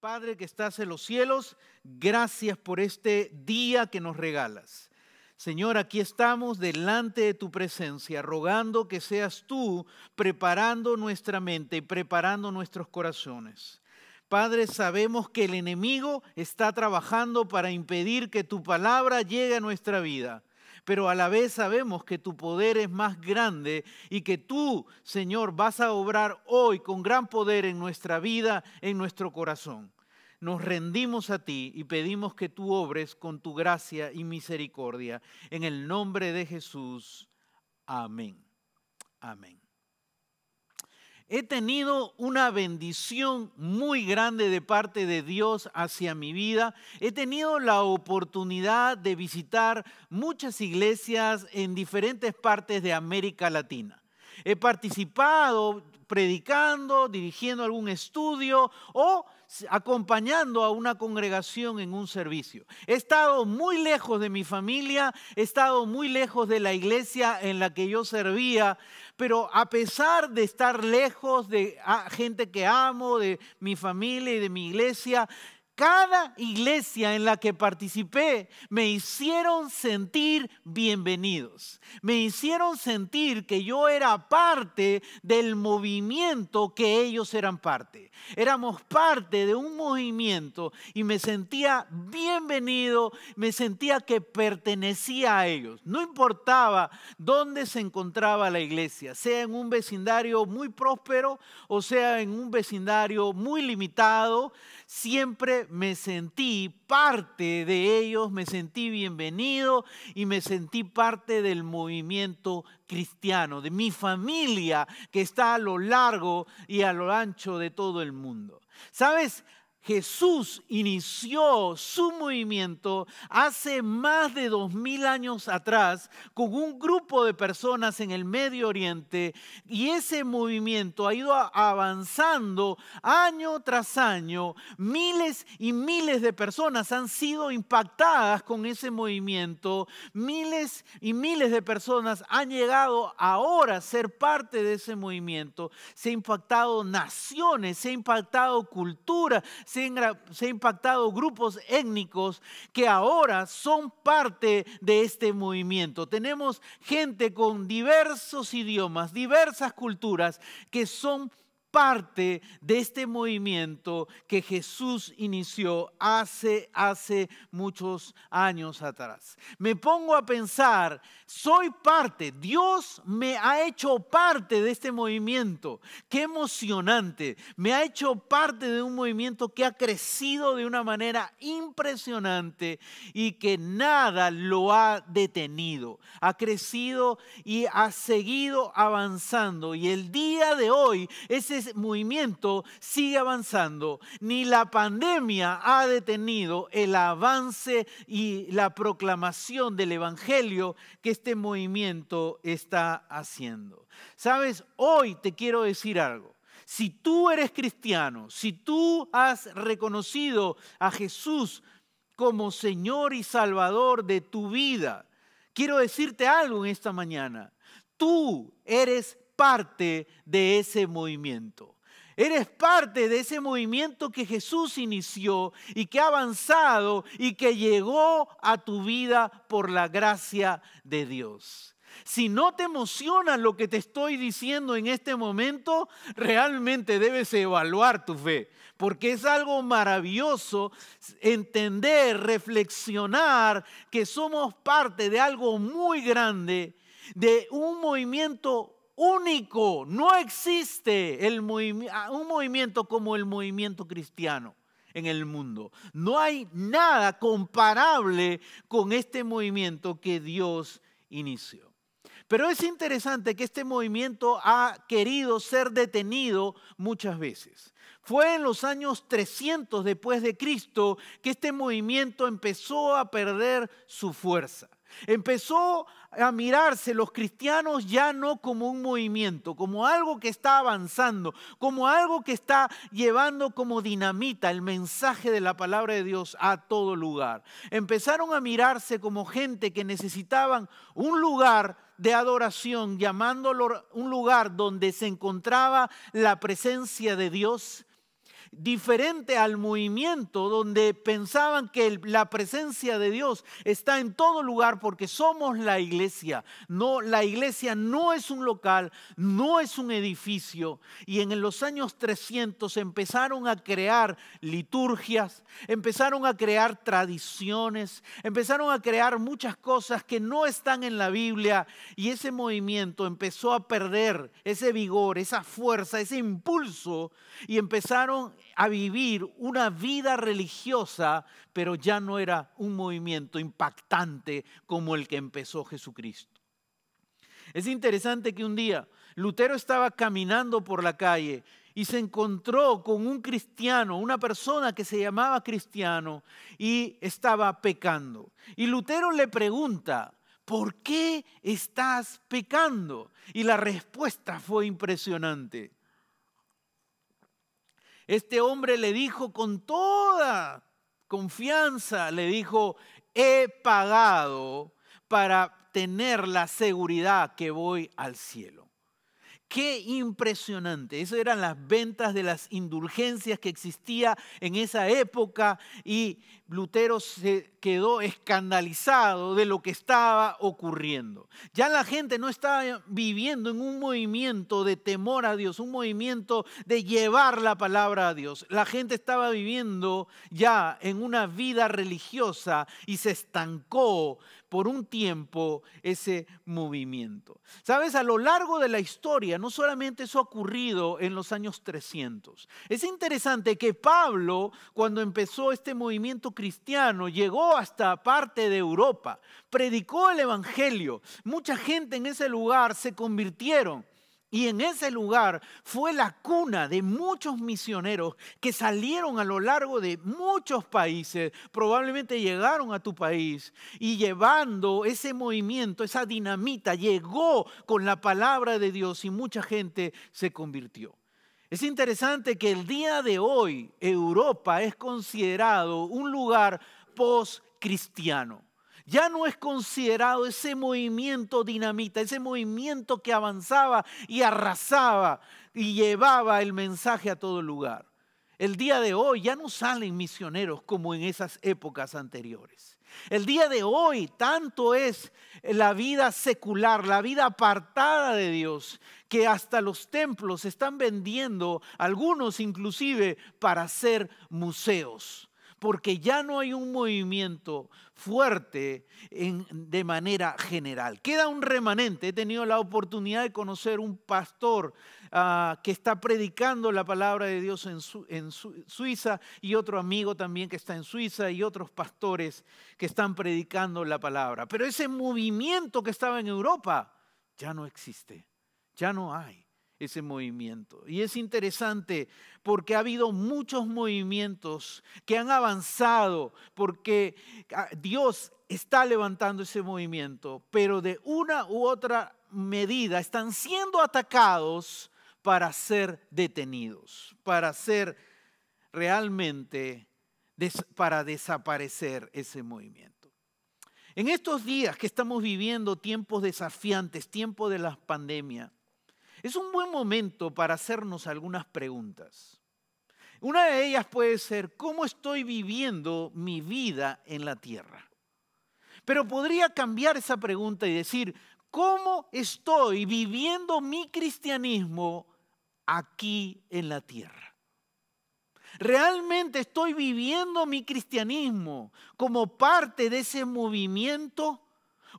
Padre que estás en los cielos, gracias por este día que nos regalas. Señor, aquí estamos delante de tu presencia, rogando que seas tú preparando nuestra mente y preparando nuestros corazones. Padre, sabemos que el enemigo está trabajando para impedir que tu palabra llegue a nuestra vida. Pero a la vez sabemos que tu poder es más grande y que tú, Señor, vas a obrar hoy con gran poder en nuestra vida, en nuestro corazón. Nos rendimos a ti y pedimos que tú obres con tu gracia y misericordia. En el nombre de Jesús. Amén. Amén. He tenido una bendición muy grande de parte de Dios hacia mi vida. He tenido la oportunidad de visitar muchas iglesias en diferentes partes de América Latina. He participado predicando, dirigiendo algún estudio o acompañando a una congregación en un servicio. He estado muy lejos de mi familia, he estado muy lejos de la iglesia en la que yo servía, pero a pesar de estar lejos de gente que amo, de mi familia y de mi iglesia, cada iglesia en la que participé me hicieron sentir bienvenidos. Me hicieron sentir que yo era parte del movimiento que ellos eran parte. Éramos parte de un movimiento y me sentía bienvenido, me sentía que pertenecía a ellos. No importaba dónde se encontraba la iglesia, sea en un vecindario muy próspero o sea en un vecindario muy limitado, siempre me sentí parte de ellos, me sentí bienvenido y me sentí parte del movimiento cristiano, de mi familia que está a lo largo y a lo ancho de todo el mundo. ¿Sabes? Jesús inició su movimiento hace más de 2000 años atrás con un grupo de personas en el Medio Oriente y ese movimiento ha ido avanzando año tras año. Miles y miles de personas han sido impactadas con ese movimiento. Miles y miles de personas han llegado ahora a ser parte de ese movimiento. Se ha impactado naciones, se ha impactado cultura, se ha impactado grupos étnicos que ahora son parte de este movimiento. Tenemos gente con diversos idiomas, diversas culturas que son parte de este movimiento que Jesús inició hace muchos años atrás. Me pongo a pensar, soy parte, Dios me ha hecho parte de este movimiento. Qué emocionante, me ha hecho parte de un movimiento que ha crecido de una manera impresionante y que nada lo ha detenido. Ha crecido y ha seguido avanzando y el día de hoy ese movimiento sigue avanzando. Ni la pandemia ha detenido el avance y la proclamación del evangelio que este movimiento está haciendo. ¿Sabes? Hoy te quiero decir algo. Si tú eres cristiano, si tú has reconocido a Jesús como Señor y Salvador de tu vida, quiero decirte algo en esta mañana. Tú eres parte de ese movimiento. Eres parte de ese movimiento que Jesús inició y que ha avanzado y que llegó a tu vida por la gracia de Dios. Si no te emociona lo que te estoy diciendo en este momento, realmente debes evaluar tu fe, porque es algo maravilloso entender, reflexionar que somos parte de algo muy grande, de un movimiento único. No existe un movimiento como el movimiento cristiano en el mundo. No hay nada comparable con este movimiento que Dios inició. Pero es interesante que este movimiento ha querido ser detenido muchas veces. Fue en los años 300 después de Cristo que este movimiento empezó a perder su fuerza. Empezó a mirarse los cristianos ya no como un movimiento, como algo que está avanzando, como algo que está llevando como dinamita el mensaje de la palabra de Dios a todo lugar. Empezaron a mirarse como gente que necesitaban un lugar de adoración, llamándolo un lugar donde se encontraba la presencia de Dios. diferente al movimiento donde pensaban que la presencia de Dios está en todo lugar porque somos la iglesia. No, la iglesia no es un local, no es un edificio. Y en los años 300 empezaron a crear liturgias, empezaron a crear tradiciones, empezaron a crear muchas cosas que no están en la Biblia, y ese movimiento empezó a perder ese vigor, esa fuerza, ese impulso, y empezaron a vivir una vida religiosa, pero ya no era un movimiento impactante como el que empezó Jesucristo. Es interesante que un día Lutero estaba caminando por la calle y se encontró con un cristiano, una persona que se llamaba cristiano y estaba pecando. Y Lutero le pregunta: ¿por qué estás pecando? Y la respuesta fue impresionante. Este hombre le dijo con toda confianza, le dijo: he pagado para tener la seguridad que voy al cielo. ¡Qué impresionante! Esas eran las ventas de las indulgencias que existía en esa época, y Lutero se quedó escandalizado de lo que estaba ocurriendo. Ya la gente no estaba viviendo en un movimiento de temor a Dios, un movimiento de llevar la palabra a Dios. La gente estaba viviendo ya en una vida religiosa y se estancó por un tiempo ese movimiento. ¿Sabes? A lo largo de la historia, no solamente eso ha ocurrido en los años 300. Es interesante que Pablo, cuando empezó este movimiento cristiano, llegó hasta parte de Europa, predicó el evangelio. Mucha gente en ese lugar se convirtieron. Y en ese lugar fue la cuna de muchos misioneros que salieron a lo largo de muchos países. Probablemente llegaron a tu país y llevando ese movimiento, esa dinamita, llegó con la palabra de Dios y mucha gente se convirtió. Es interesante que el día de hoy Europa es considerado un lugar post-cristiano. Ya no es considerado ese movimiento dinamita, ese movimiento que avanzaba y arrasaba y llevaba el mensaje a todo lugar. El día de hoy ya no salen misioneros como en esas épocas anteriores. El día de hoy tanto es la vida secular, la vida apartada de Dios, que hasta los templos se están vendiendo, algunos inclusive para hacer museos. Porque ya no hay un movimiento fuerte de manera general. Queda un remanente. He tenido la oportunidad de conocer un pastor que está predicando la palabra de Dios en Suiza, y otro amigo también que está en Suiza, y otros pastores que están predicando la palabra. Pero ese movimiento que estaba en Europa ya no existe, ya no hay ese movimiento. Y es interesante porque ha habido muchos movimientos que han avanzado porque Dios está levantando ese movimiento, pero de una u otra medida están siendo atacados para ser detenidos, para ser realmente, para desaparecer ese movimiento. En estos días que estamos viviendo tiempos desafiantes, tiempos de la pandemia, es un buen momento para hacernos algunas preguntas. Una de ellas puede ser: ¿cómo estoy viviendo mi vida en la tierra? Pero podría cambiar esa pregunta y decir: ¿cómo estoy viviendo mi cristianismo aquí en la tierra? ¿Realmente estoy viviendo mi cristianismo como parte de ese movimiento?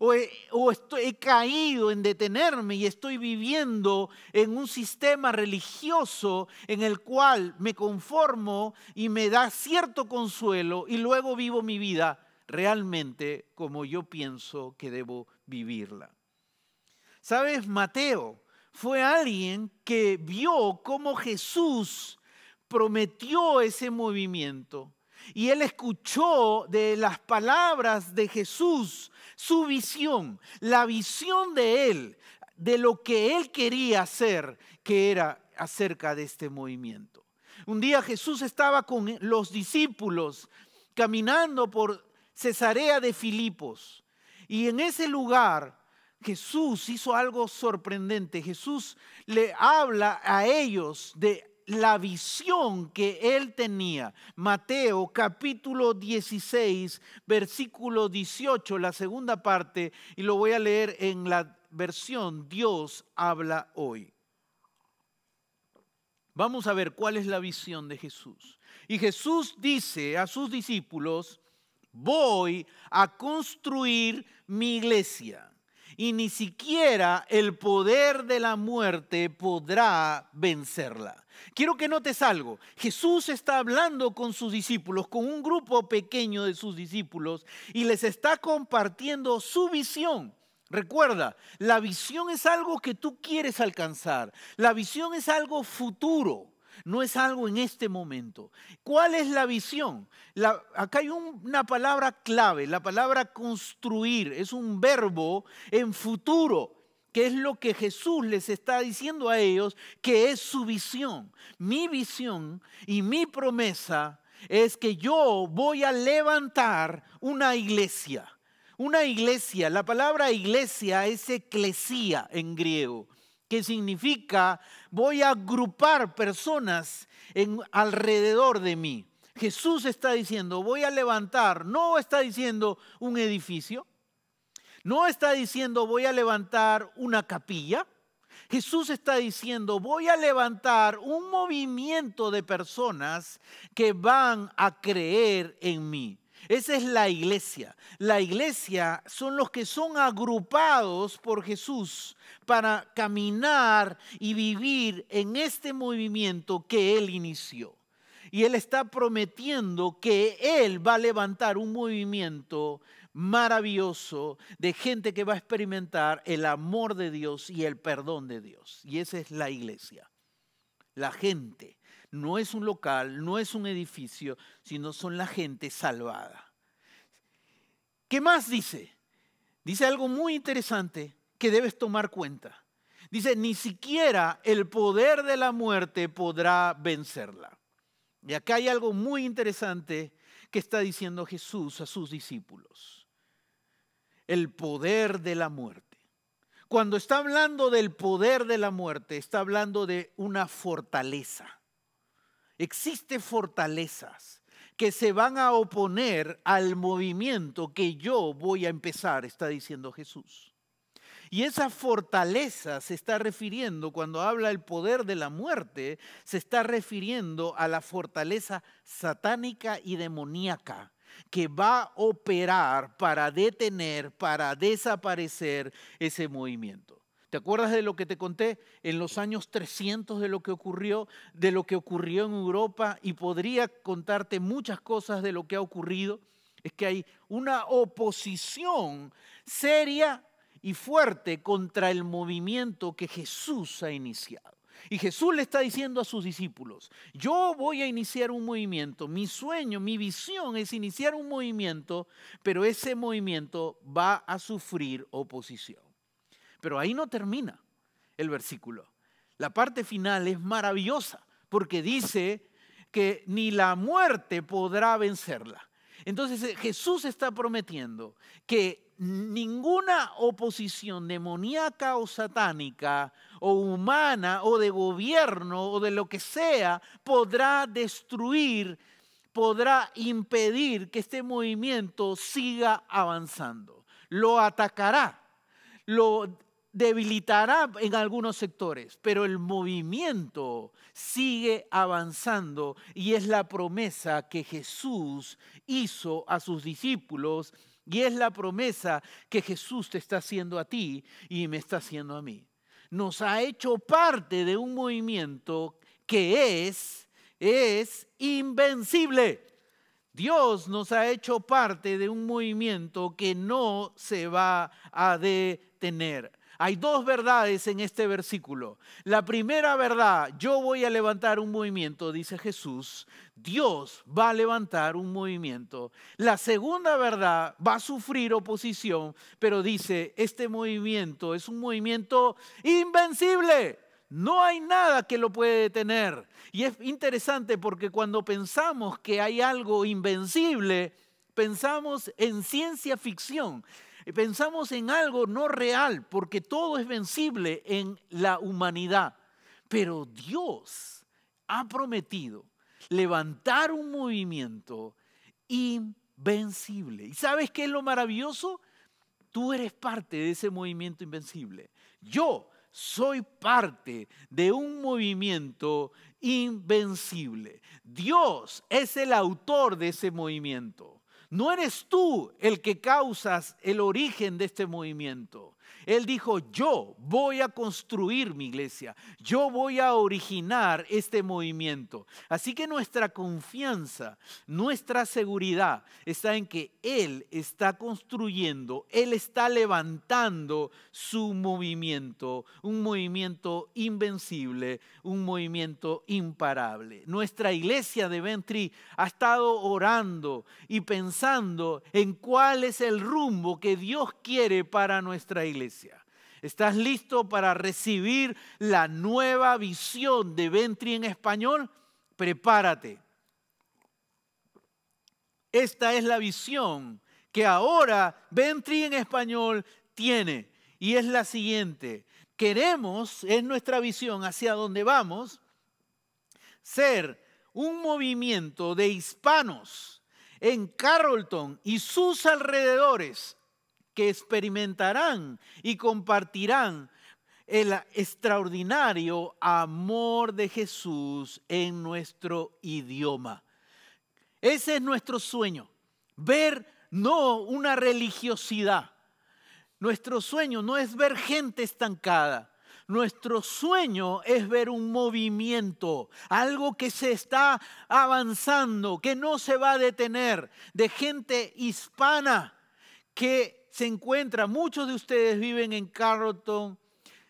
¿O he caído en detenerme y estoy viviendo en un sistema religioso en el cual me conformo y me da cierto consuelo y luego vivo mi vida realmente como yo pienso que debo vivirla? ¿Sabes? Mateo fue alguien que vio cómo Jesús prometió ese movimiento. Y él escuchó de las palabras de Jesús su visión, la visión de él, de lo que él quería hacer, que era acerca de este movimiento. Un día Jesús estaba con los discípulos caminando por Cesarea de Filipos. Y en ese lugar Jesús hizo algo sorprendente. Jesús le habla a ellos de la visión que él tenía. Mateo capítulo 16, versículo 18, la segunda parte, y lo voy a leer en la versión Dios habla hoy. Vamos a ver cuál es la visión de Jesús. Y Jesús dice a sus discípulos: voy a construir mi iglesia y ni siquiera el poder de la muerte podrá vencerla. Quiero que notes algo. Jesús está hablando con sus discípulos, con un grupo pequeño de sus discípulos, y les está compartiendo su visión. Recuerda, la visión es algo que tú quieres alcanzar. La visión es algo futuro. No es algo en este momento. ¿Cuál es la visión? Acá hay una palabra clave, la palabra construir. Es un verbo en futuro, que es lo que Jesús les está diciendo a ellos, que es su visión. Mi visión y mi promesa es que yo voy a levantar una iglesia. Una iglesia, la palabra iglesia es eclesía en griego, que significa voy a agrupar personas alrededor de mí. Jesús está diciendo voy a levantar, no está diciendo un edificio, no está diciendo voy a levantar una capilla. Jesús está diciendo voy a levantar un movimiento de personas que van a creer en mí. Esa es la iglesia. La iglesia son los que son agrupados por Jesús para caminar y vivir en este movimiento que Él inició. Y Él está prometiendo que Él va a levantar un movimiento maravilloso de gente que va a experimentar el amor de Dios y el perdón de Dios. Y esa es la iglesia. La gente. No es un local, no es un edificio, sino son la gente salvada. ¿Qué más dice? Dice algo muy interesante que debes tomar cuenta. Dice, ni siquiera el poder de la muerte podrá vencerla. Y acá hay algo muy interesante que está diciendo Jesús a sus discípulos. El poder de la muerte. Cuando está hablando del poder de la muerte, está hablando de una fortaleza. Existen fortalezas que se van a oponer al movimiento que yo voy a empezar, está diciendo Jesús. Y esa fortaleza se está refiriendo, cuando habla del poder de la muerte, se está refiriendo a la fortaleza satánica y demoníaca que va a operar para detener, para desaparecer ese movimiento. ¿Te acuerdas de lo que te conté en los años 300 de lo que ocurrió en Europa? Y podría contarte muchas cosas de lo que ha ocurrido. Es que hay una oposición seria y fuerte contra el movimiento que Jesús ha iniciado. Y Jesús le está diciendo a sus discípulos, yo voy a iniciar un movimiento, mi sueño, mi visión es iniciar un movimiento, pero ese movimiento va a sufrir oposición. Pero ahí no termina el versículo. La parte final es maravillosa porque dice que ni la muerte podrá vencerla. Entonces Jesús está prometiendo que ninguna oposición demoníaca o satánica o humana o de gobierno o de lo que sea podrá destruir, podrá impedir que este movimiento siga avanzando. Lo atacará, lo debilitará en algunos sectores, pero el movimiento sigue avanzando y es la promesa que Jesús hizo a sus discípulos y es la promesa que Jesús te está haciendo a ti y me está haciendo a mí. Nos ha hecho parte de un movimiento que es invencible. Dios nos ha hecho parte de un movimiento que no se va a detener. Hay dos verdades en este versículo. La primera verdad, yo voy a levantar un movimiento, dice Jesús. Dios va a levantar un movimiento. La segunda verdad, va a sufrir oposición, pero dice, este movimiento es un movimiento invencible. No hay nada que lo puede detener. Y es interesante porque cuando pensamos que hay algo invencible, pensamos en ciencia ficción. Pensamos en algo no real, porque todo es vencible en la humanidad. Pero Dios ha prometido levantar un movimiento invencible. ¿Y sabes qué es lo maravilloso? Tú eres parte de ese movimiento invencible. Yo soy parte de un movimiento invencible. Dios es el autor de ese movimiento. No eres tú el que causas el origen de este movimiento. Él dijo, yo voy a construir mi iglesia, yo voy a originar este movimiento. Así que nuestra confianza, nuestra seguridad está en que Él está construyendo, Él está levantando su movimiento, un movimiento invencible, un movimiento imparable. Nuestra iglesia de Ventree ha estado orando y pensando en cuál es el rumbo que Dios quiere para nuestra iglesia. ¿Estás listo para recibir la nueva visión de Ventree en español? Prepárate. Esta es la visión que ahora Ventree en español tiene y es la siguiente. Queremos, es nuestra visión hacia donde vamos, ser un movimiento de hispanos en Carrollton y sus alrededores que experimentarán y compartirán el extraordinario amor de Jesús en nuestro idioma. Ese es nuestro sueño, ver no una religiosidad. Nuestro sueño no es ver gente estancada. Nuestro sueño es ver un movimiento, algo que se está avanzando, que no se va a detener, de gente hispana que se encuentra. Muchos de ustedes viven en Carrollton,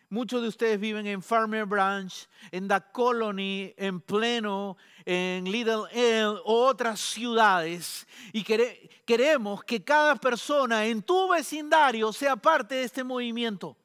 muchos de ustedes viven en Farmer Branch, en The Colony, en Plano, en Little Elm o otras ciudades. Y queremos que cada persona en tu vecindario sea parte de este movimiento.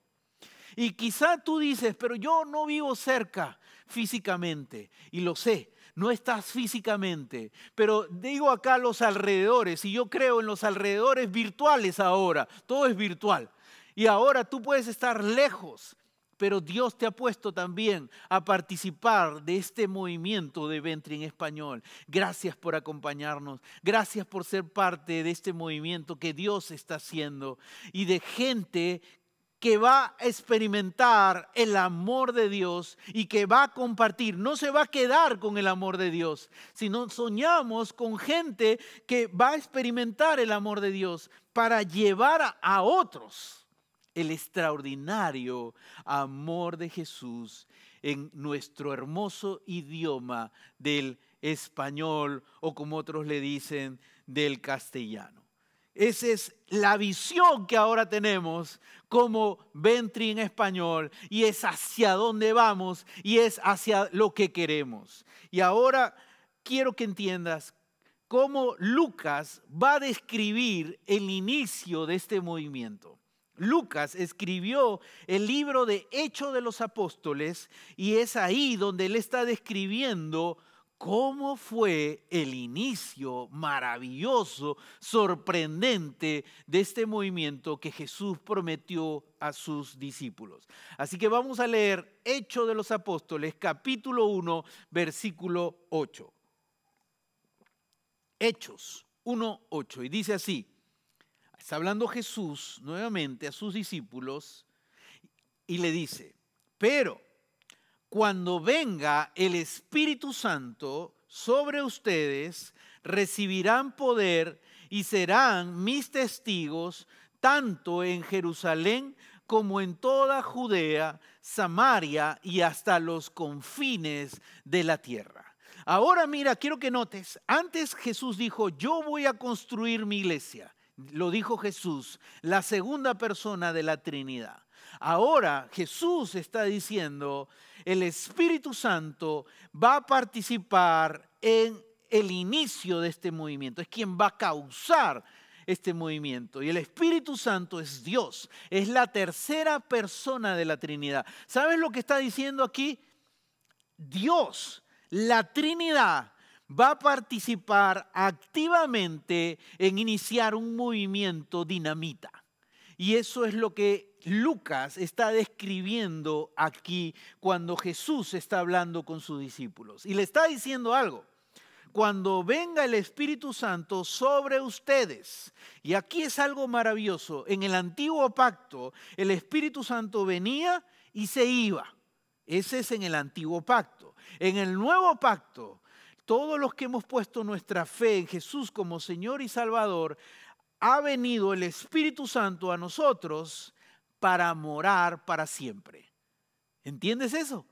Y quizá tú dices, pero yo no vivo cerca físicamente. Y lo sé, no estás físicamente. Pero digo acá los alrededores, y yo creo en los alrededores virtuales ahora. Todo es virtual. Y ahora tú puedes estar lejos, pero Dios te ha puesto también a participar de este movimiento de Ventree en español. Gracias por acompañarnos. Gracias por ser parte de este movimiento que Dios está haciendo y de gente que va a experimentar el amor de Dios y que va a compartir. No se va a quedar con el amor de Dios, sino soñamos con gente que va a experimentar el amor de Dios para llevar a otros el extraordinario amor de Jesús en nuestro hermoso idioma del español o como otros le dicen, del castellano. Esa es la visión que ahora tenemos como Ventree en español y es hacia dónde vamos y es hacia lo que queremos. Y ahora quiero que entiendas cómo Lucas va a describir el inicio de este movimiento. Lucas escribió el libro de Hechos de los Apóstoles y es ahí donde él está describiendo cómo fue el inicio maravilloso, sorprendente de este movimiento que Jesús prometió a sus discípulos. Así que vamos a leer Hechos de los Apóstoles, capítulo 1, versículo 8. Hechos 1, 8. Y dice así, está hablando Jesús nuevamente a sus discípulos y le dice, pero cuando venga el Espíritu Santo sobre ustedes, recibirán poder y serán mis testigos tanto en Jerusalén como en toda Judea, Samaria y hasta los confines de la tierra. Ahora mira, quiero que notes, antes Jesús dijo, yo voy a construir mi iglesia. Lo dijo Jesús, la segunda persona de la Trinidad. Ahora Jesús está diciendo, el Espíritu Santo va a participar en el inicio de este movimiento. Es quien va a causar este movimiento. Y el Espíritu Santo es Dios. Es la tercera persona de la Trinidad. ¿Sabes lo que está diciendo aquí? Dios, la Trinidad, va a participar activamente en iniciar un movimiento dinamita. Y eso es lo que Lucas está describiendo aquí cuando Jesús está hablando con sus discípulos. Y le está diciendo algo. Cuando venga el Espíritu Santo sobre ustedes. Y aquí es algo maravilloso. En el antiguo pacto, el Espíritu Santo venía y se iba. Ese es en el antiguo pacto. En el nuevo pacto, todos los que hemos puesto nuestra fe en Jesús como Señor y Salvador, ha venido el Espíritu Santo a nosotros para morar para siempre. ¿Entiendes eso?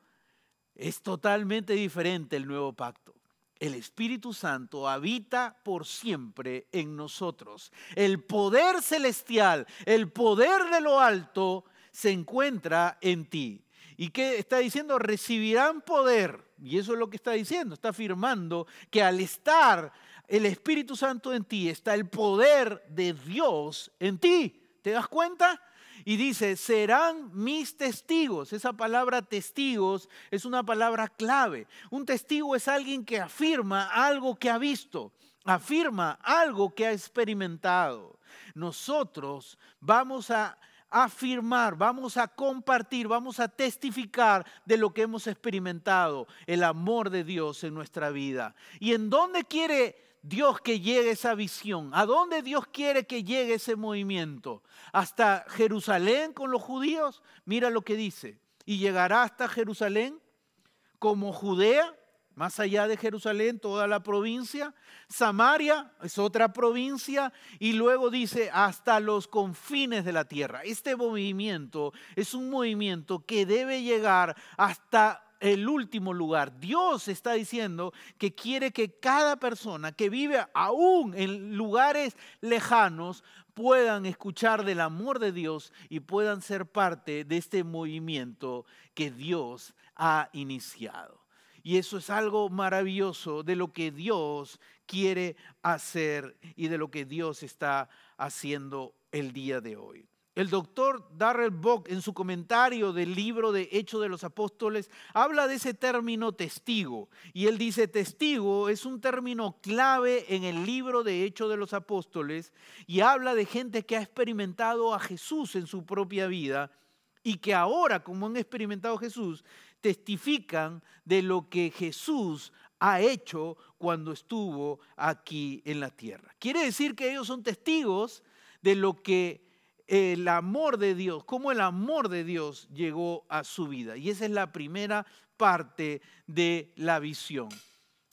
Es totalmente diferente el nuevo pacto. El Espíritu Santo habita por siempre en nosotros. El poder celestial, el poder de lo alto se encuentra en ti. ¿Y qué está diciendo? Recibirán poder. Y eso es lo que está diciendo. Está afirmando que al estar el Espíritu Santo en ti, está el poder de Dios en ti. ¿Te das cuenta? Y dice, serán mis testigos. Esa palabra testigos es una palabra clave. Un testigo es alguien que afirma algo que ha visto, afirma algo que ha experimentado. Nosotros vamos a afirmar, vamos a compartir, vamos a testificar de lo que hemos experimentado, el amor de Dios en nuestra vida. ¿Y en dónde quiere Dios que llegue esa visión? ¿A dónde Dios quiere que llegue ese movimiento? ¿Hasta Jerusalén con los judíos? Mira lo que dice. Y llegará hasta Jerusalén como Judea, más allá de Jerusalén, toda la provincia. Samaria es otra provincia. Y luego dice hasta los confines de la tierra. Este movimiento es un movimiento que debe llegar hasta el último lugar. Dios está diciendo que quiere que cada persona que vive aún en lugares lejanos puedan escuchar del amor de Dios y puedan ser parte de este movimiento que Dios ha iniciado. Y eso es algo maravilloso de lo que Dios quiere hacer y de lo que Dios está haciendo el día de hoy. El doctor Darrell Bock, en su comentario del libro de Hechos de los Apóstoles, habla de ese término testigo. Y él dice, testigo es un término clave en el libro de Hechos de los Apóstoles y habla de gente que ha experimentado a Jesús en su propia vida y que ahora, como han experimentado a Jesús, testifican de lo que Jesús ha hecho cuando estuvo aquí en la tierra. Quiere decir que ellos son testigos de lo que el amor de Dios, cómo el amor de Dios llegó a su vida. Y esa es la primera parte de la visión.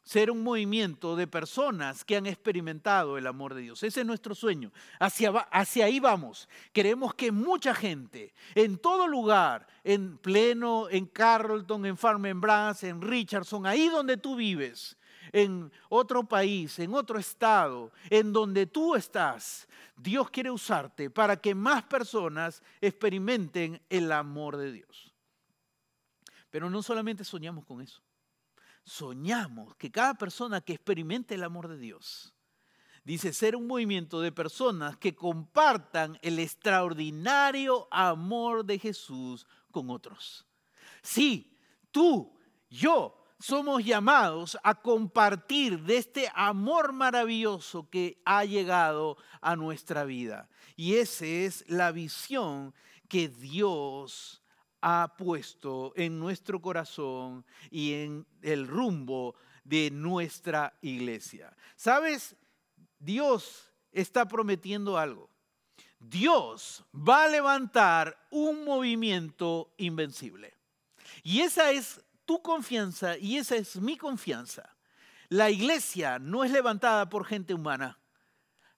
Ser un movimiento de personas que han experimentado el amor de Dios. Ese es nuestro sueño. Hacia ahí vamos. Queremos que mucha gente, en todo lugar, en Pleno, en Carrollton, en Farm Branch, en Richardson, ahí donde tú vives, en otro país, en otro estado, en donde tú estás, Dios quiere usarte para que más personas experimenten el amor de Dios. Pero no solamente soñamos con eso. Soñamos que cada persona que experimente el amor de Dios, dice ser un movimiento de personas que compartan el extraordinario amor de Jesús con otros. Sí, tú, yo, somos llamados a compartir de este amor maravilloso que ha llegado a nuestra vida. Y esa es la visión que Dios ha puesto en nuestro corazón y en el rumbo de nuestra iglesia. ¿Sabes? Dios está prometiendo algo. Dios va a levantar un movimiento invencible. Y esa es tu confianza y esa es mi confianza. La iglesia no es levantada por gente humana.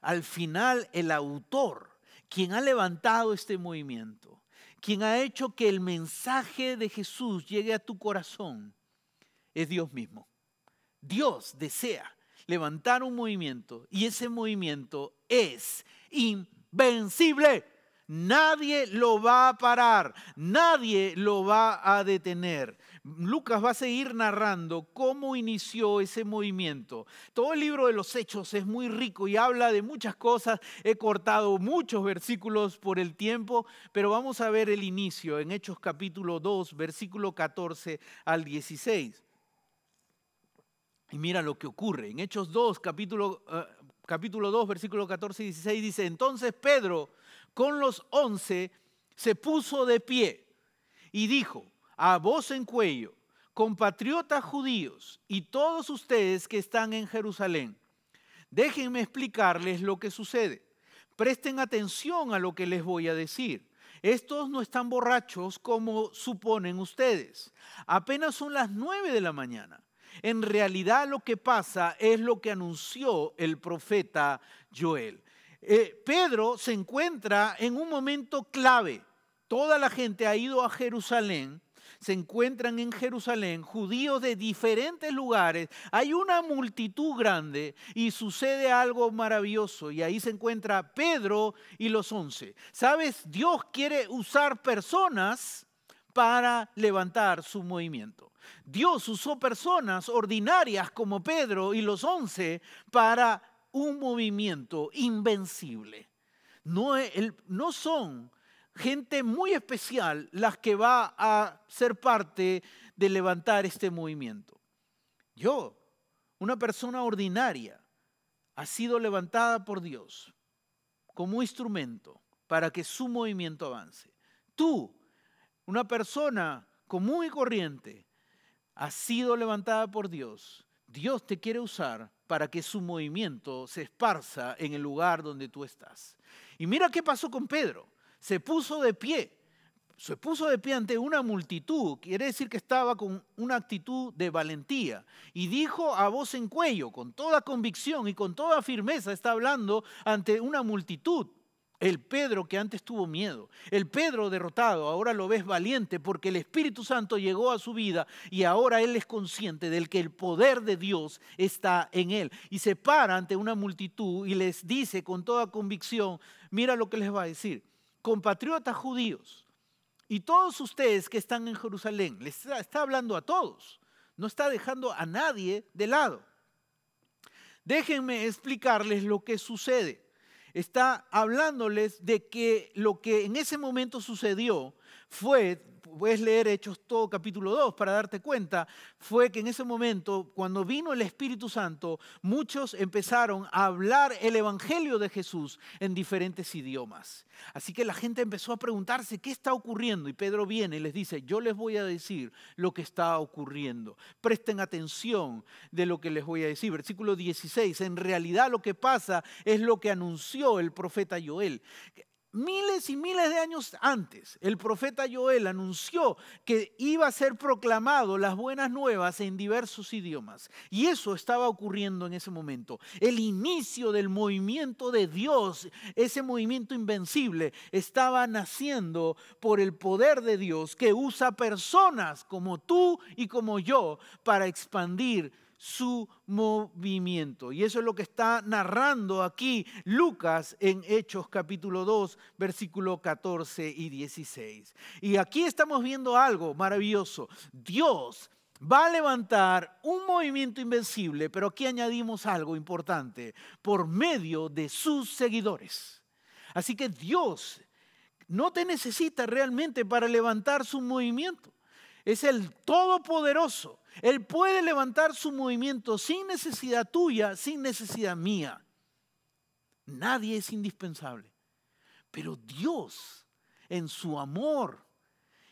Al final, el autor, quien ha levantado este movimiento, quien ha hecho que el mensaje de Jesús llegue a tu corazón, es Dios mismo. Dios desea levantar un movimiento y ese movimiento es invencible. Nadie lo va a parar, nadie lo va a detener. Lucas va a seguir narrando cómo inició ese movimiento. Todo el libro de los Hechos es muy rico y habla de muchas cosas. He cortado muchos versículos por el tiempo, pero vamos a ver el inicio en Hechos capítulo 2, versículo 14 al 16. Y mira lo que ocurre. En Hechos 2, capítulo 2, versículo 14 y 16 dice, entonces Pedro, con los 11, se puso de pie y dijo a voz en cuello: compatriotas judíos y todos ustedes que están en Jerusalén, déjenme explicarles lo que sucede. Presten atención a lo que les voy a decir. Estos no están borrachos como suponen ustedes. Apenas son las 9 de la mañana. En realidad lo que pasa es lo que anunció el profeta Joel. Pedro se encuentra en un momento clave. Toda la gente ha ido a Jerusalén. Se encuentran en Jerusalén judíos de diferentes lugares. Hay una multitud grande y sucede algo maravilloso. Y ahí se encuentra Pedro y los 11. ¿Sabes? Dios quiere usar personas para levantar su movimiento. Dios usó personas ordinarias como Pedro y los 11 para un movimiento invencible. No son gente muy especial las que va a ser parte de levantar este movimiento. Yo, una persona ordinaria, ha sido levantada por Dios como instrumento para que su movimiento avance. Tú, una persona común y corriente, has sido levantada por Dios. Dios te quiere usar para que su movimiento se esparza en el lugar donde tú estás. Y mira qué pasó con Pedro. Se puso de pie ante una multitud, quiere decir que estaba con una actitud de valentía, y dijo a voz en cuello, con toda convicción y con toda firmeza, está hablando ante una multitud. El Pedro que antes tuvo miedo, el Pedro derrotado, ahora lo ves valiente porque el Espíritu Santo llegó a su vida y ahora él es consciente del que el poder de Dios está en él. Y se para ante una multitud y les dice con toda convicción, mira lo que les va a decir: compatriotas judíos y todos ustedes que están en Jerusalén, les está hablando a todos, no está dejando a nadie de lado. Déjenme explicarles lo que sucede. Está hablándoles de que lo que en ese momento sucedió fue, puedes leer Hechos todo capítulo 2 para darte cuenta, fue que en ese momento, cuando vino el Espíritu Santo, muchos empezaron a hablar el Evangelio de Jesús en diferentes idiomas. Así que la gente empezó a preguntarse qué está ocurriendo, y Pedro viene y les dice: yo les voy a decir lo que está ocurriendo. Presten atención de lo que les voy a decir. Versículo 16, en realidad lo que pasa es lo que anunció el profeta Joel. Miles y miles de años antes, el profeta Joel anunció que iba a ser proclamado las buenas nuevas en diversos idiomas. Y eso estaba ocurriendo en ese momento. El inicio del movimiento de Dios, ese movimiento invencible, estaba naciendo por el poder de Dios que usa personas como tú y como yo para expandir su movimiento. Y eso es lo que está narrando aquí Lucas en Hechos capítulo 2, versículo 14 y 16. Y aquí estamos viendo algo maravilloso. Dios va a levantar un movimiento invencible, pero aquí añadimos algo importante: por medio de sus seguidores. Así que Dios no te necesita realmente para levantar su movimiento. Es el Todopoderoso. Él puede levantar su movimiento sin necesidad tuya, sin necesidad mía. Nadie es indispensable. Pero Dios, en su amor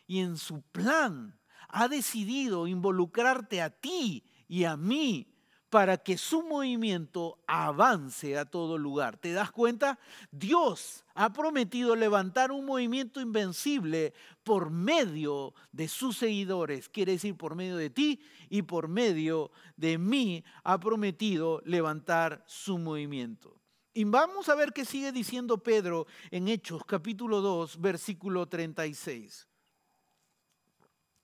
y en su plan, ha decidido involucrarte a ti y a mí para que su movimiento avance a todo lugar. ¿Te das cuenta? Dios ha prometido levantar un movimiento invencible por medio de sus seguidores. Quiere decir, por medio de ti y por medio de mí ha prometido levantar su movimiento. Y vamos a ver qué sigue diciendo Pedro en Hechos capítulo 2, versículo 36.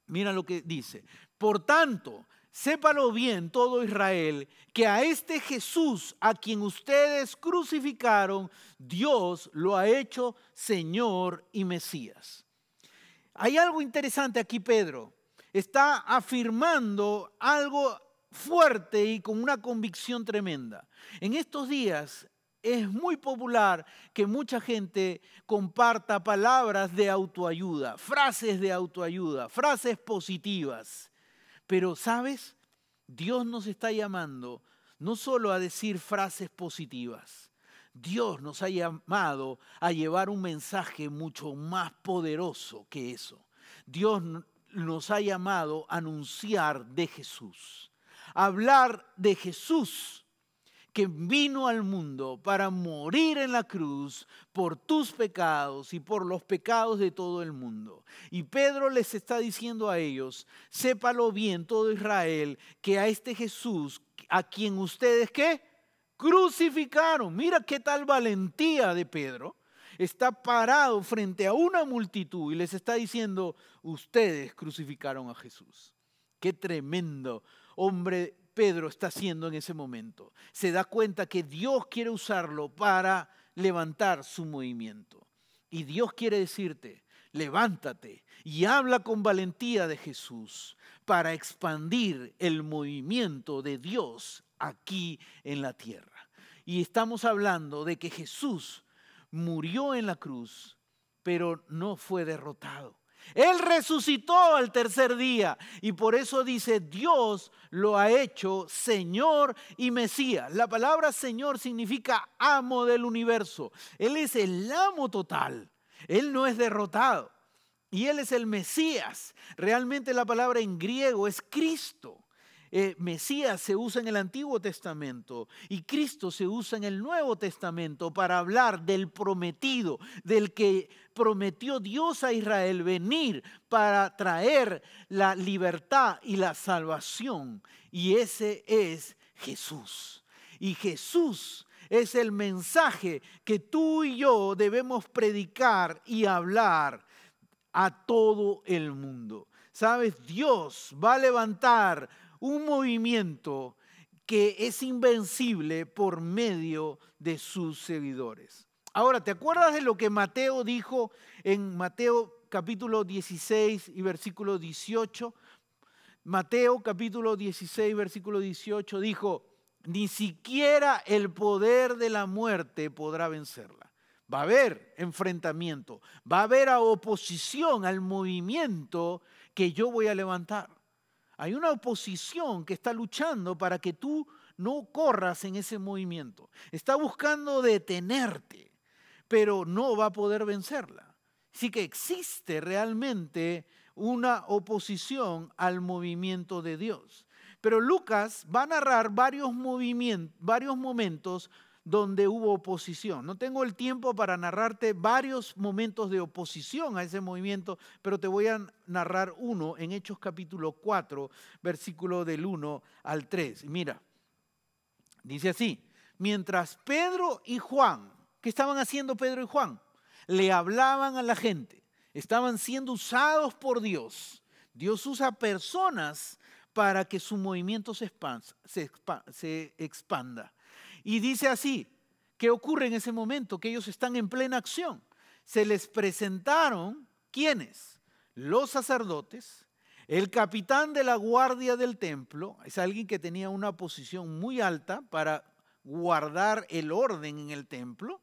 Mira lo que dice: por tanto, sépalo bien todo Israel, que a este Jesús a quien ustedes crucificaron, Dios lo ha hecho Señor y Mesías. Hay algo interesante aquí. Pedro está afirmando algo fuerte y con una convicción tremenda. En estos días es muy popular que mucha gente comparta palabras de autoayuda, frases positivas. Pero, ¿sabes? Dios nos está llamando no solo a decir frases positivas. Dios nos ha llamado a llevar un mensaje mucho más poderoso que eso. Dios nos ha llamado a anunciar de Jesús, a hablar de Jesús, que vino al mundo para morir en la cruz por tus pecados y por los pecados de todo el mundo. Y Pedro les está diciendo a ellos, sépalo bien todo Israel, que a este Jesús, a quien ustedes, ¿qué? Crucificaron. Mira qué tal valentía de Pedro. Está parado frente a una multitud y les está diciendo, ustedes crucificaron a Jesús. Qué tremendo hombre Pedro está haciendo en ese momento. Se da cuenta que Dios quiere usarlo para levantar su movimiento. Y Dios quiere decirte, levántate y habla con valentía de Jesús para expandir el movimiento de Dios aquí en la tierra. Y estamos hablando de que Jesús murió en la cruz, pero no fue derrotado. Él resucitó al tercer día y por eso dice Dios lo ha hecho Señor y Mesías. La palabra Señor significa amo del universo. Él es el amo total. Él no es derrotado y Él es el Mesías. Realmente la palabra en griego es Cristo. Mesías se usa en el Antiguo Testamento y Cristo se usa en el Nuevo Testamento para hablar del prometido, del que prometió Dios a Israel venir para traer la libertad y la salvación. Y ese es Jesús. Y Jesús es el mensaje que tú y yo debemos predicar y hablar a todo el mundo. ¿Sabes? Dios va a levantar un movimiento que es invencible por medio de sus seguidores. Ahora, ¿te acuerdas de lo que Mateo dijo en Mateo capítulo 16 y versículo 18? Mateo capítulo 16, versículo 18 dijo, ni siquiera el poder de la muerte podrá vencerla. Va a haber enfrentamiento, va a haber oposición al movimiento que yo voy a levantar. Hay una oposición que está luchando para que tú no corras en ese movimiento. Está buscando detenerte, pero no va a poder vencerla. Así que existe realmente una oposición al movimiento de Dios. Pero Lucas va a narrar varios momentos donde hubo oposición. No tengo el tiempo para narrarte varios momentos de oposición a ese movimiento, pero te voy a narrar uno en Hechos capítulo 4, versículo del 1 al 3. Mira, dice así, mientras Pedro y Juan, ¿qué estaban haciendo Pedro y Juan? Le hablaban a la gente, estaban siendo usados por Dios. Dios usa personas para que su movimiento se expanda. Y dice así, ¿qué ocurre en ese momento? Que ellos están en plena acción. Se les presentaron, ¿quiénes? Los sacerdotes, el capitán de la guardia del templo, es alguien que tenía una posición muy alta para guardar el orden en el templo,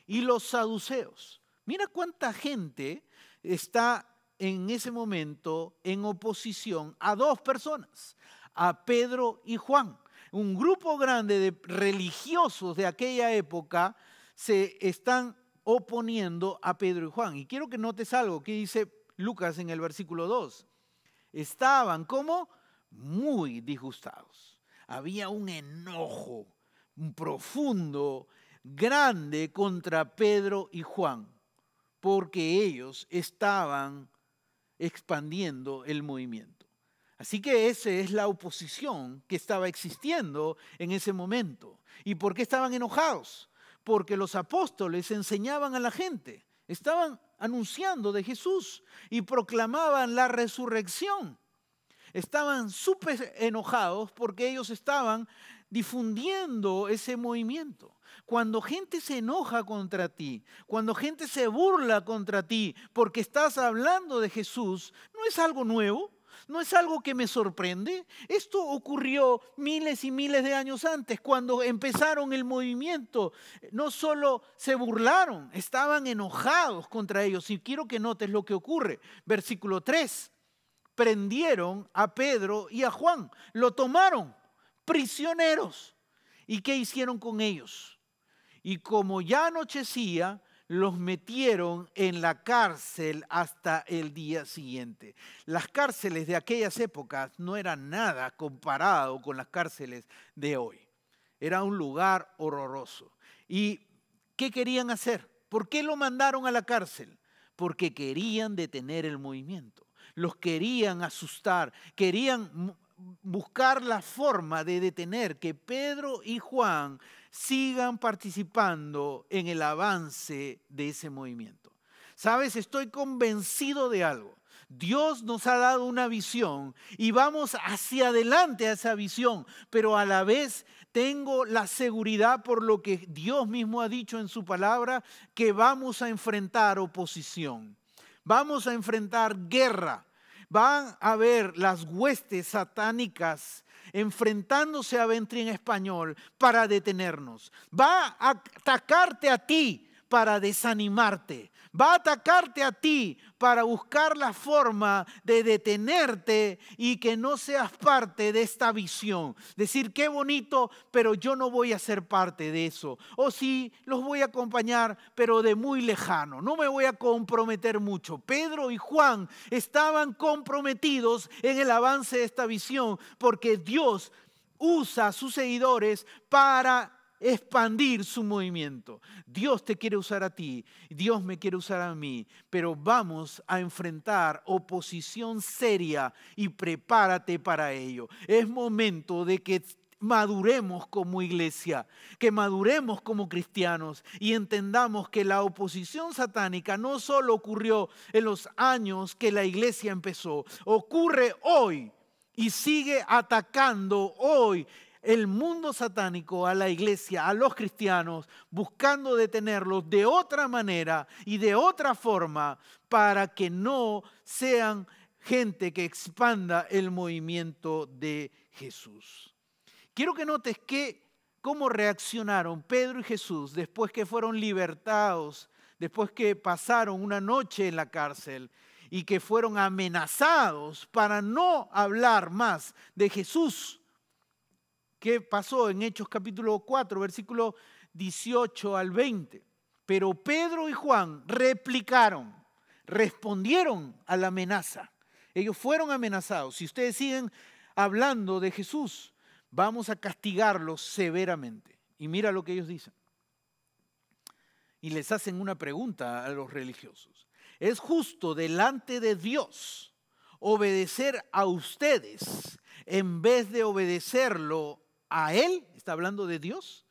y los saduceos. Mira cuánta gente está en ese momento en oposición a dos personas, a Pedro y Juan. Un grupo grande de religiosos de aquella época se están oponiendo a Pedro y Juan. Y quiero que notes algo que dice Lucas en el versículo 2. Estaban como muy disgustados. Había un enojo profundo, grande contra Pedro y Juan, porque ellos estaban expandiendo el movimiento. Así que esa es la oposición que estaba existiendo en ese momento. ¿Y por qué estaban enojados? Porque los apóstoles enseñaban a la gente, estaban anunciando de Jesús y proclamaban la resurrección. Estaban súper enojados porque ellos estaban difundiendo ese movimiento. Cuando gente se enoja contra ti, cuando gente se burla contra ti porque estás hablando de Jesús, no es algo nuevo. No es algo que me sorprende. Esto ocurrió miles y miles de años antes, cuando empezaron el movimiento. No solo se burlaron, estaban enojados contra ellos. Y quiero que notes lo que ocurre. Versículo 3. Prendieron a Pedro y a Juan. Lo tomaron prisioneros. ¿Y qué hicieron con ellos? Y como ya anochecía, los metieron en la cárcel hasta el día siguiente. Las cárceles de aquellas épocas no eran nada comparado con las cárceles de hoy. Era un lugar horroroso. ¿Y qué querían hacer? ¿Por qué lo mandaron a la cárcel? Porque querían detener el movimiento. Los querían asustar, querían buscar la forma de detener que Pedro y Juan sigan participando en el avance de ese movimiento. ¿Sabes? Estoy convencido de algo. Dios nos ha dado una visión y vamos hacia adelante a esa visión, pero a la vez tengo la seguridad por lo que Dios mismo ha dicho en su palabra que vamos a enfrentar oposición, vamos a enfrentar guerra. Van a ver las huestes satánicas enfrentándose a Ventri en español para detenernos. Va a atacarte a ti para desanimarte. Va a atacarte a ti para buscar la forma de detenerte y que no seas parte de esta visión. Decir, qué bonito, pero yo no voy a ser parte de eso. O sí, los voy a acompañar, pero de muy lejano. No me voy a comprometer mucho. Pedro y Juan estaban comprometidos en el avance de esta visión porque Dios usa a sus seguidores para expandir su movimiento. Dios te quiere usar a ti, Dios me quiere usar a mí, pero vamos a enfrentar oposición seria y prepárate para ello. Es momento de que maduremos como iglesia, que maduremos como cristianos y entendamos que la oposición satánica no solo ocurrió en los años que la iglesia empezó, ocurre hoy y sigue atacando hoy el mundo satánico a la iglesia, a los cristianos, buscando detenerlos de otra manera y de otra forma para que no sean gente que expanda el movimiento de Jesús. Quiero que notes cómo reaccionaron Pedro y Jesús después que fueron libertados, después que pasaron una noche en la cárcel y que fueron amenazados para no hablar más de Jesús. ¿Qué pasó en Hechos capítulo 4, versículo 18 al 20? Pero Pedro y Juan replicaron, respondieron a la amenaza. Ellos fueron amenazados. Si ustedes siguen hablando de Jesús, vamos a castigarlos severamente. Y mira lo que ellos dicen. Y les hacen una pregunta a los religiosos. ¿Es justo delante de Dios obedecer a ustedes en vez de obedecerlo a Él? Está hablando de Dios.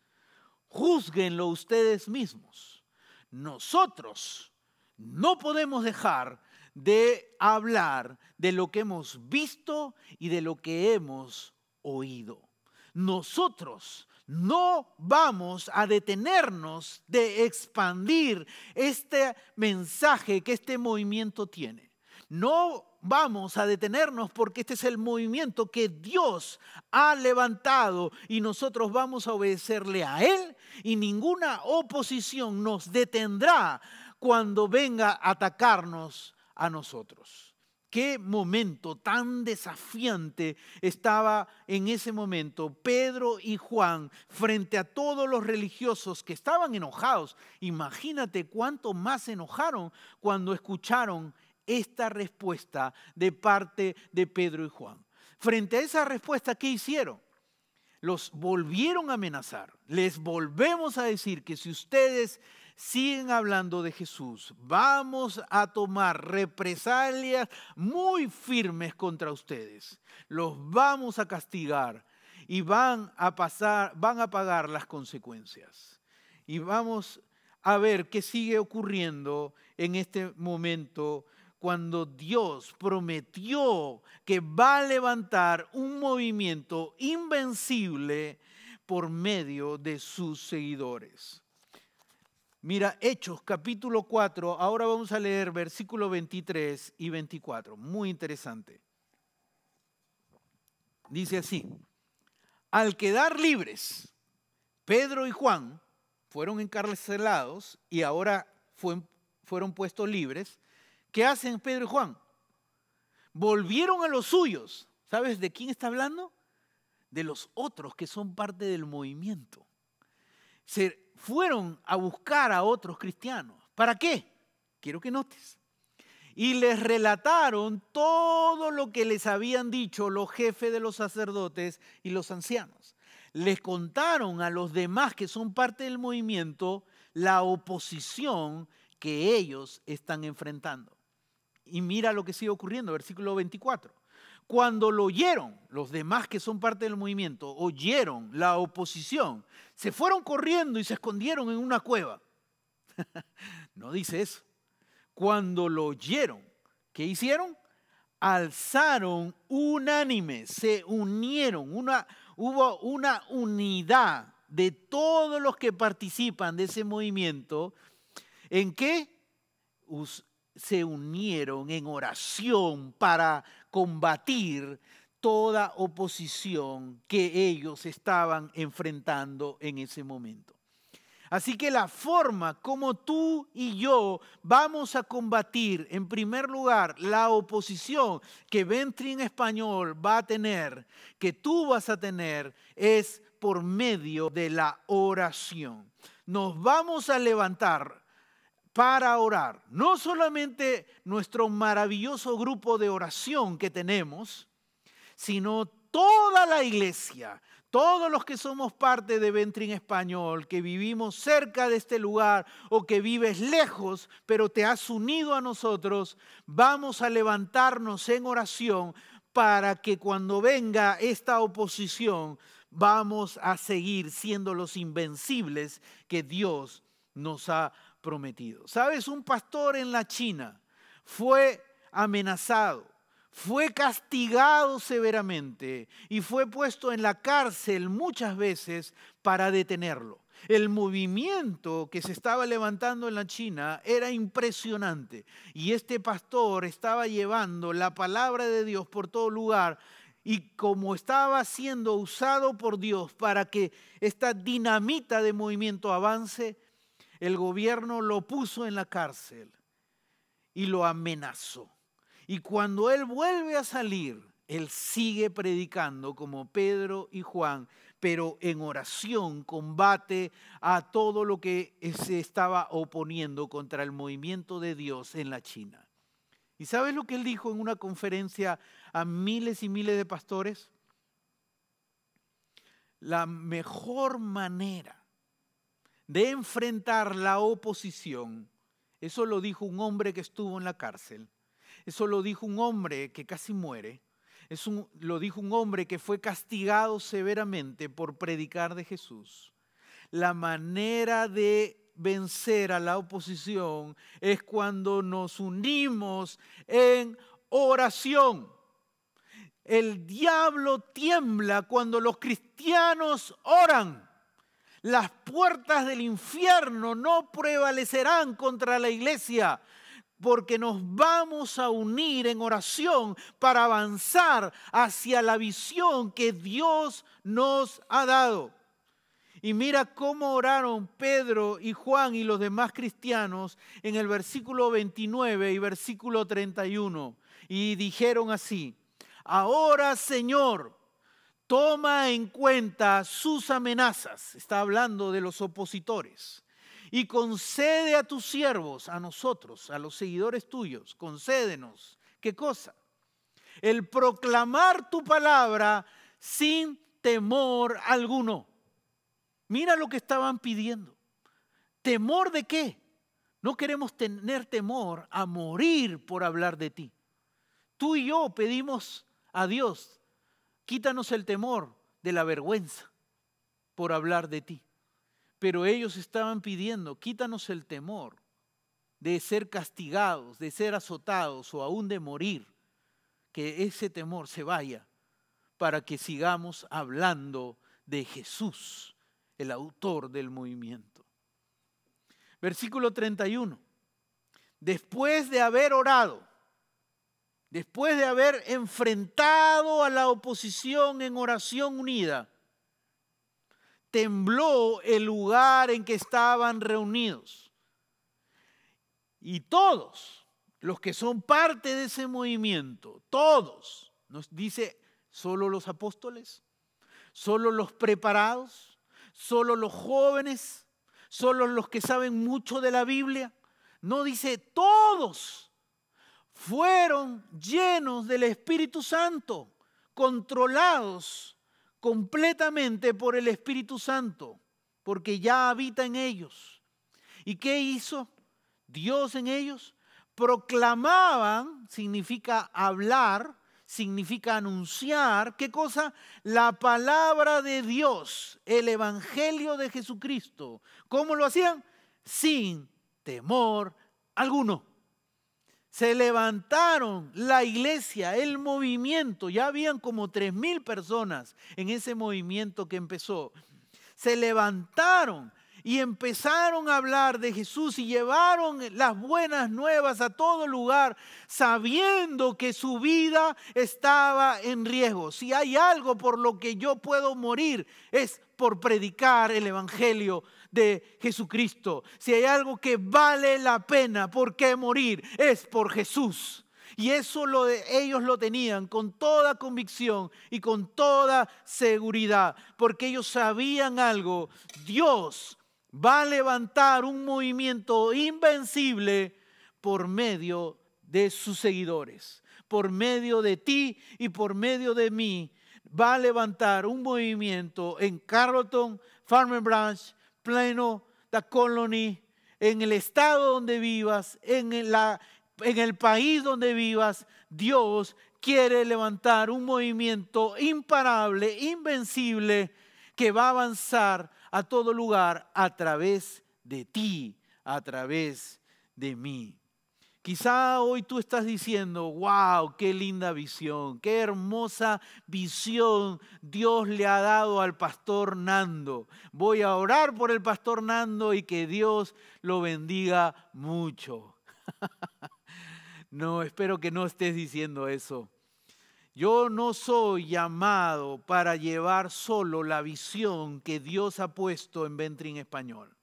Júzguenlo ustedes mismos. Nosotros no podemos dejar de hablar de lo que hemos visto y de lo que hemos oído. Nosotros no vamos a detenernos de expandir este mensaje que este movimiento tiene. No vamos a detenernos porque este es el movimiento que Dios ha levantado y nosotros vamos a obedecerle a Él y ninguna oposición nos detendrá cuando venga a atacarnos a nosotros. Qué momento tan desafiante estaba en ese momento Pedro y Juan frente a todos los religiosos que estaban enojados. Imagínate cuánto más se enojaron cuando escucharon esta respuesta de parte de Pedro y Juan. Frente a esa respuesta, ¿qué hicieron? Los volvieron a amenazar. Les volvemos a decir que si ustedes siguen hablando de Jesús, vamos a tomar represalias muy firmes contra ustedes. Los vamos a castigar y van a pagar las consecuencias. Y vamos a ver qué sigue ocurriendo en este momento cuando Dios prometió que va a levantar un movimiento invencible por medio de sus seguidores. Mira, Hechos capítulo 4, ahora vamos a leer versículos 23 y 24, muy interesante. Dice así: al quedar libres, Pedro y Juan fueron encarcelados y ahora fueron puestos libres. ¿Qué hacen Pedro y Juan? Volvieron a los suyos. ¿Sabes de quién está hablando? De los otros que son parte del movimiento. Se fueron a buscar a otros cristianos. ¿Para qué? Quiero que notes. Y les relataron todo lo que les habían dicho los jefes de los sacerdotes y los ancianos. Les contaron a los demás que son parte del movimiento la oposición que ellos están enfrentando. Y mira lo que sigue ocurriendo, versículo 24. Cuando lo oyeron, los demás que son parte del movimiento, oyeron la oposición, se fueron corriendo y se escondieron en una cueva. No dice eso. Cuando lo oyeron, ¿qué hicieron? Alzaron unánimes, se unieron, hubo una unidad de todos los que participan de ese movimiento. ¿En qué? Se unieron en oración para combatir toda oposición que ellos estaban enfrentando en ese momento. Así que la forma como tú y yo vamos a combatir, en primer lugar, la oposición que Ventri en español va a tener, que tú vas a tener, es por medio de la oración. Nos vamos a levantar para orar. No solamente nuestro maravilloso grupo de oración que tenemos, sino toda la iglesia. Todos los que somos parte de Ventri en español, que vivimos cerca de este lugar o que vives lejos, pero te has unido a nosotros, vamos a levantarnos en oración para que cuando venga esta oposición, vamos a seguir siendo los invencibles que Dios nos ha prometido. ¿Sabes? Un pastor en la China fue amenazado, fue castigado severamente y fue puesto en la cárcel muchas veces para detenerlo. El movimiento que se estaba levantando en la China era impresionante y este pastor estaba llevando la palabra de Dios por todo lugar y como estaba siendo usado por Dios para que esta dinamita de movimiento avance, el gobierno lo puso en la cárcel y lo amenazó. Y cuando él vuelve a salir, él sigue predicando como Pedro y Juan, pero en oración combate a todo lo que se estaba oponiendo contra el movimiento de Dios en la China. ¿Y sabes lo que él dijo en una conferencia a miles y miles de pastores? La mejor manera de enfrentar la oposición, eso lo dijo un hombre que estuvo en la cárcel. Eso lo dijo un hombre que casi muere. Lo dijo un hombre que fue castigado severamente por predicar de Jesús. La manera de vencer a la oposición es cuando nos unimos en oración. El diablo tiembla cuando los cristianos oran. Las puertas del infierno no prevalecerán contra la iglesia, porque nos vamos a unir en oración para avanzar hacia la visión que Dios nos ha dado. Y mira cómo oraron Pedro y Juan y los demás cristianos en el versículo 29 y versículo 31. Y dijeron así: ahora, Señor, toma en cuenta sus amenazas. Está hablando de los opositores. Y concede a tus siervos, a nosotros, a los seguidores tuyos, concédenos, ¿qué cosa? El proclamar tu palabra sin temor alguno. Mira lo que estaban pidiendo. ¿Temor de qué? No queremos tener temor a morir por hablar de ti. Tú y yo pedimos a Dios, quítanos el temor de la vergüenza por hablar de ti. Pero ellos estaban pidiendo, quítanos el temor de ser castigados, de ser azotados o aún de morir. Que ese temor se vaya para que sigamos hablando de Jesús, el autor del movimiento. Versículo 31. Después de haber orado, después de haber enfrentado a la oposición en oración unida, tembló el lugar en que estaban reunidos. Y todos los que son parte de ese movimiento, todos, nos dice, solo los apóstoles, solo los preparados, solo los jóvenes, ¿Solo los que saben mucho de la Biblia? No, dice todos fueron llenos del Espíritu Santo, controlados completamente por el Espíritu Santo, porque ya habita en ellos. ¿Y qué hizo Dios en ellos? Proclamaban, significa hablar, significa anunciar. ¿Qué cosa? La palabra de Dios, el Evangelio de Jesucristo. ¿Cómo lo hacían? Sin temor alguno. Se levantaron la iglesia, el movimiento. Ya habían como 3,000 personas en ese movimiento que empezó. Se levantaron y empezaron a hablar de Jesús y llevaron las buenas nuevas a todo lugar, sabiendo que su vida estaba en riesgo. Si hay algo por lo que yo puedo morir, es por predicar el Evangelio de Jesucristo. Si hay algo que vale la pena por qué morir, es por Jesús. Y eso ellos lo tenían con toda convicción y con toda seguridad, porque ellos sabían algo: Dios va a levantar un movimiento invencible por medio de sus seguidores, por medio de ti y por medio de mí. Va a levantar un movimiento en Carrollton, Farmers Branch, Plano, The Colony, en el estado donde vivas, en el país donde vivas. Dios quiere levantar un movimiento imparable, invencible, que va a avanzar a todo lugar a través de ti, a través de mí. Quizá hoy tú estás diciendo: wow, qué linda visión, qué hermosa visión Dios le ha dado al pastor Nando. Voy a orar por el pastor Nando y que Dios lo bendiga mucho. No, espero que no estés diciendo eso. Yo no soy llamado para llevar solo la visión que Dios ha puesto en Ventri en Español.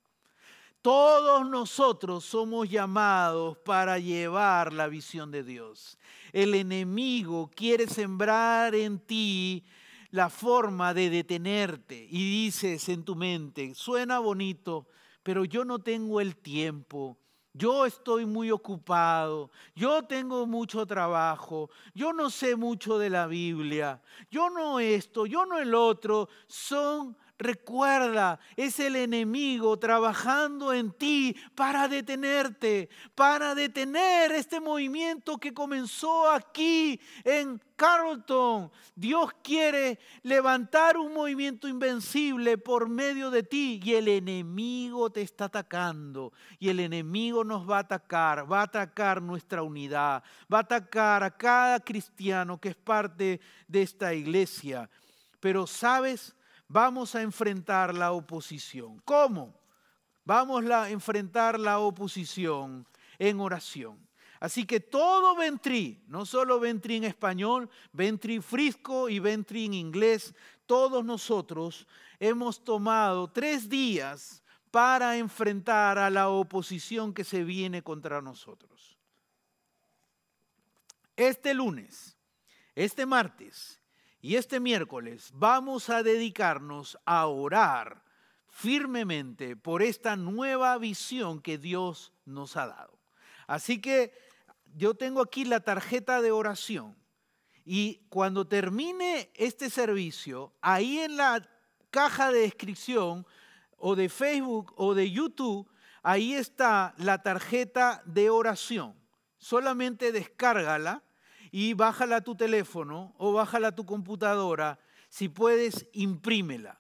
Todos nosotros somos llamados para llevar la visión de Dios. El enemigo quiere sembrar en ti la forma de detenerte y dices en tu mente: suena bonito, pero yo no tengo el tiempo. Yo estoy muy ocupado, yo tengo mucho trabajo, yo no sé mucho de la Biblia, yo no esto, yo no el otro. Recuerda, es el enemigo trabajando en ti para detenerte, para detener este movimiento que comenzó aquí en Carrollton. Dios quiere levantar un movimiento invencible por medio de ti, y el enemigo te está atacando, y el enemigo nos va a atacar nuestra unidad, va a atacar a cada cristiano que es parte de esta iglesia. Pero ¿sabes? Vamos a enfrentar la oposición. ¿Cómo? Vamos a enfrentar la oposición en oración. Así que todo Ventri, no solo Ventri en español, Ventri Frisco y Ventri en inglés, todos nosotros hemos tomado 3 días para enfrentar a la oposición que se viene contra nosotros. Este lunes, este martes y este miércoles vamos a dedicarnos a orar firmemente por esta nueva visión que Dios nos ha dado. Así que yo tengo aquí la tarjeta de oración, y cuando termine este servicio, ahí en la caja de descripción o de Facebook o de YouTube, ahí está la tarjeta de oración. Solamente descárgala y bájala a tu teléfono o bájala a tu computadora. Si puedes, imprímela.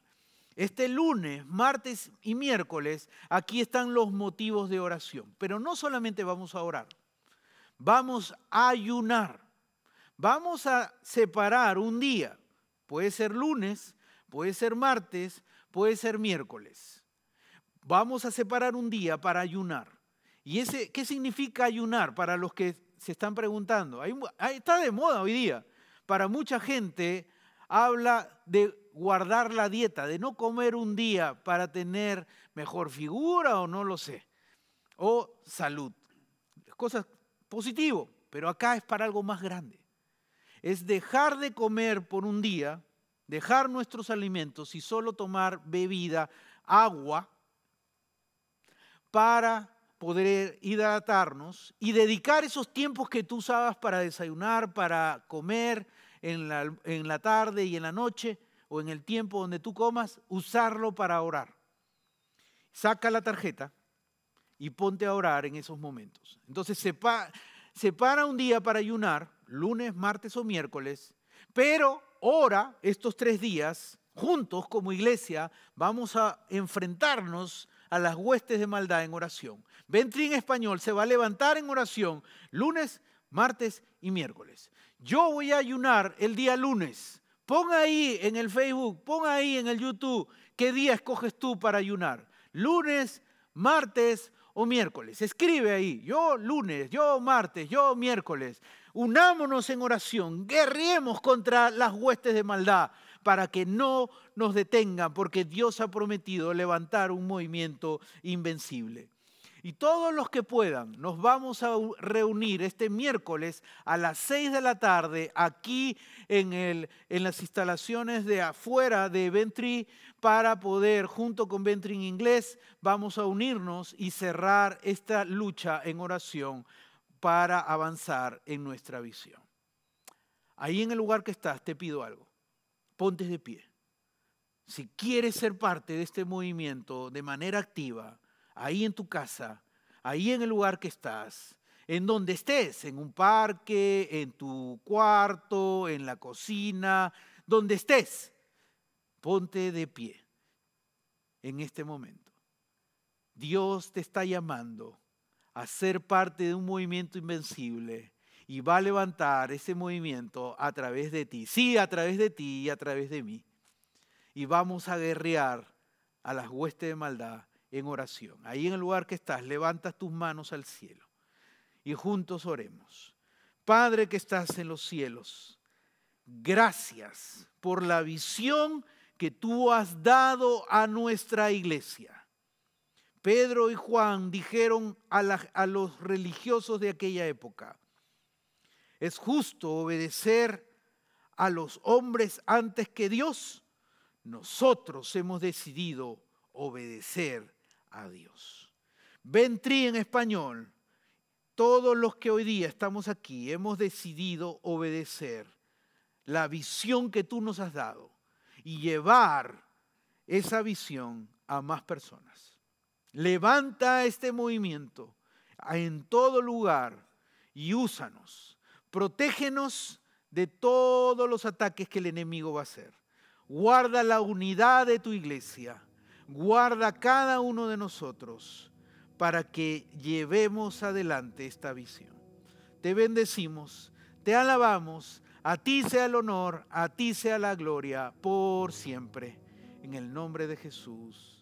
Este lunes, martes y miércoles, aquí están los motivos de oración. Pero no solamente vamos a orar, vamos a ayunar. Vamos a separar un día. Puede ser lunes, puede ser martes, puede ser miércoles. Vamos a separar un día para ayunar. ¿Y qué significa ayunar? Para los que se están preguntando. Está de moda hoy día. Para mucha gente habla de guardar la dieta, de no comer un día para tener mejor figura o no lo sé, o salud. Cosas positivas, pero acá es para algo más grande. Es dejar de comer por un día, dejar nuestros alimentos y solo tomar bebida, agua, para poder hidratarnos y dedicar esos tiempos que tú usabas para desayunar, para comer en la tarde y en la noche, o en el tiempo donde tú comas, usarlo para orar. Saca la tarjeta y ponte a orar en esos momentos. Entonces separa un día para ayunar, lunes, martes o miércoles, pero ora estos 3 días juntos como iglesia. Vamos a enfrentarnos a las huestes de maldad en oración. Ventri en español se va a levantar en oración lunes, martes y miércoles. Yo voy a ayunar el día lunes. Pon ahí en el Facebook, pon ahí en el YouTube qué día escoges tú para ayunar. Lunes, martes o miércoles. Escribe ahí, yo lunes, yo martes, yo miércoles. Unámonos en oración, guerriemos contra las huestes de maldad para que no nos detengan, porque Dios ha prometido levantar un movimiento invencible. Y todos los que puedan, nos vamos a reunir este miércoles a las 6 de la tarde aquí en las instalaciones de afuera de Ventri para poder, junto con Ventri en inglés, vamos a unirnos y cerrar esta lucha en oración para avanzar en nuestra visión. Ahí en el lugar que estás te pido algo, ponte de pie. Si quieres ser parte de este movimiento de manera activa, ahí en tu casa, ahí en el lugar que estás, en donde estés, en un parque, en tu cuarto, en la cocina, donde estés, ponte de pie en este momento. Dios te está llamando a ser parte de un movimiento invencible y va a levantar ese movimiento a través de ti. Sí, a través de ti y a través de mí. Y vamos a guerrear a las huestes de maldad en oración. Ahí en el lugar que estás, levantas tus manos al cielo y juntos oremos. Padre que estás en los cielos, gracias por la visión que tú has dado a nuestra iglesia. Pedro y Juan dijeron a los religiosos de aquella época: ¿es justo obedecer a los hombres antes que Dios? Nosotros hemos decidido obedecer a Dios. Ventri en español, todos los que hoy día estamos aquí hemos decidido obedecer la visión que tú nos has dado y llevar esa visión a más personas. Levanta este movimiento en todo lugar y úsanos. Protégenos de todos los ataques que el enemigo va a hacer. Guarda la unidad de tu iglesia. Guarda cada uno de nosotros para que llevemos adelante esta visión. Te bendecimos, te alabamos. A ti sea el honor, a ti sea la gloria por siempre. En el nombre de Jesús.